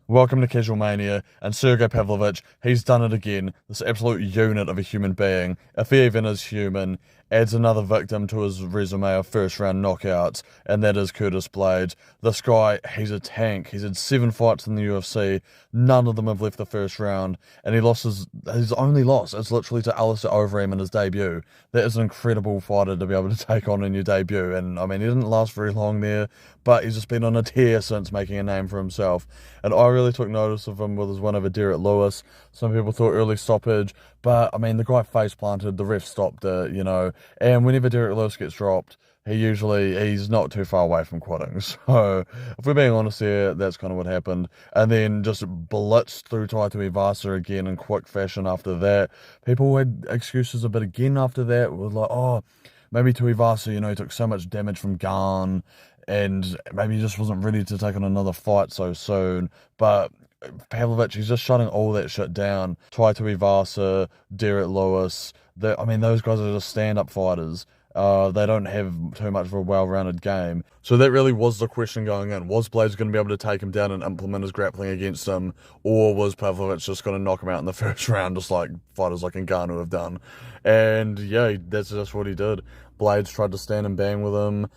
Welcome to Casual Mania, and Sergei Pavlovich, he's done it again. This absolute unit of a human being, if he even is human, adds another victim to his resume of first round knockouts, and that is Curtis Blaydes. This guy, he's a tank. He's had 7 fights in the UFC, none of them have left the first round, and he lost his only loss. It's literally to Alistair Overeem in his debut. That is an incredible fighter to be able to take on in your debut, and I mean, he didn't last very long there, but he's just been on a tear since making a name for himself. And I really took notice of him with his win over Derek Lewis. Some people thought early stoppage, but I mean, the guy face planted, the ref stopped it, and whenever Derek Lewis gets dropped, he's not too far away from quitting. So if we're being honest here, that's kind of what happened. And then just blitzed through Taito Ivasa again in quick fashion after that. People had excuses a bit again after that. It was like, oh, maybe Tuivasa, he took so much damage from Garn, and maybe he just wasn't ready to take on another fight so soon. But Pavlovich, he's just shutting all that shit down. Taito Ivasa, Derek Lewis, those guys are just stand-up fighters. They don't have too much of a well-rounded game. So that really was the question going in. Was Blaydes going to be able to take him down and implement his grappling against him? Or was Pavlovich just going to knock him out in the first round, just like fighters like Ngannou have done? And yeah, that's just what he did. Blaydes tried to stand and bang with him.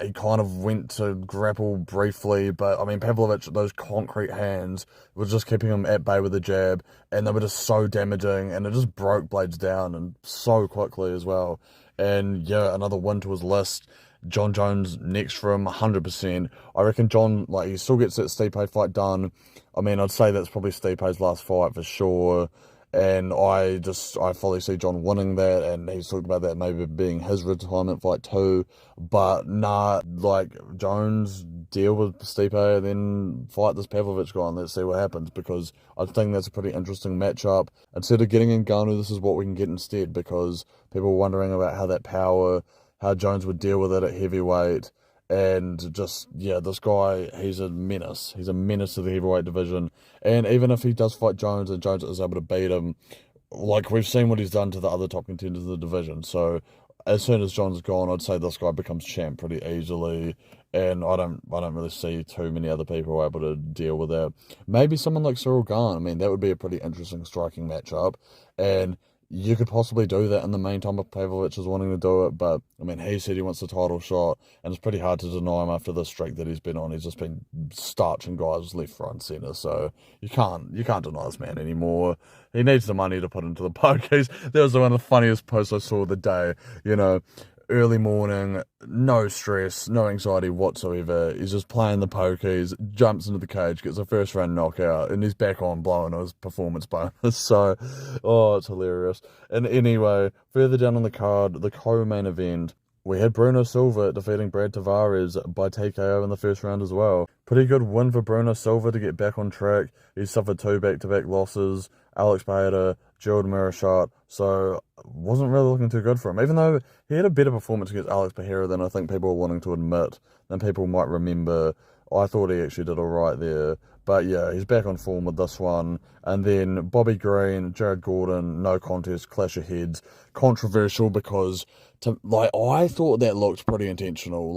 He kind of went to grapple briefly, but Pavlovich, those concrete hands were just keeping him at bay with a jab, and they were just so damaging, and it just broke Blaydes down, and so quickly as well. And yeah, another win to his list. John Jones next for him, 100%. I reckon John, he still gets that Stipe fight done. I'd say that's probably Stipe's last fight for sure. And I fully see John winning that, and he's talked about that maybe being his retirement fight too. But nah, Jones deal with Stipe, then fight this Pavlovich guy, and let's see what happens, because I think that's a pretty interesting matchup. Instead of getting Ngannou, this is what we can get instead, because people were wondering about how Jones would deal with it at heavyweight. And just, yeah, this guy, he's a menace. He's a menace to the heavyweight division. And even if he does fight Jones and Jones is able to beat him, we've seen what he's done to the other top contenders of the division. So as soon as Jones is gone, I'd say this guy becomes champ pretty easily. And I don't really see too many other people able to deal with that. Maybe someone like Cyril Gane. That would be a pretty interesting striking matchup. And you could possibly do that in the meantime if Pavlovich is wanting to do it, but he said he wants the title shot, and it's pretty hard to deny him after the streak that he's been on. He's just been starching guys left, right, and centre, so you can't deny this man anymore. He needs the money to put into the pokies. That was one of the funniest posts I saw of the day. Early morning, no stress, no anxiety whatsoever. He's just playing the pokies, jumps into the cage, gets a first round knockout, and he's back on blowing his performance bonus. So, it's hilarious. And anyway, further down on the card, the co-main event, we had Bruno Silva defeating Brad Tavares by TKO in the first round as well. Pretty good win for Bruno Silva to get back on track. He suffered 2 back-to-back losses, Alex Pereira, Gerald Meerschaert, so wasn't really looking too good for him. Even though he had a better performance against Alex Pereira than I think people were wanting to admit, than people might remember. I thought he actually did all right there. But yeah, he's back on form with this one. And then Bobby Green, Jared Gordon, no contest, clash of heads. Controversial because, I thought that looked pretty intentional.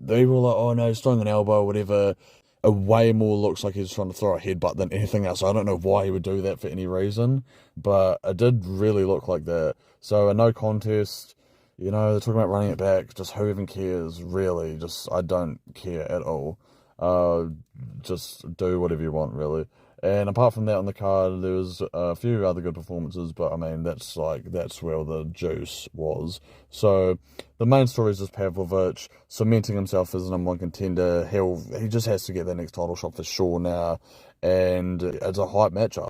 They were like, oh no, he's throwing an elbow or whatever. It way more looks like he's trying to throw a headbutt than anything else. I don't know why he would do that for any reason, but it did really look like that. So a no contest, they're talking about running it back. Just who even cares, really? I don't care at all. Just do whatever you want, really. And apart from that on the card, there was a few other good performances, but that's where the juice was. So the main story is just Pavlovich cementing himself as a number 1 contender. He just has to get that next title shot for sure now, and it's a hype matchup.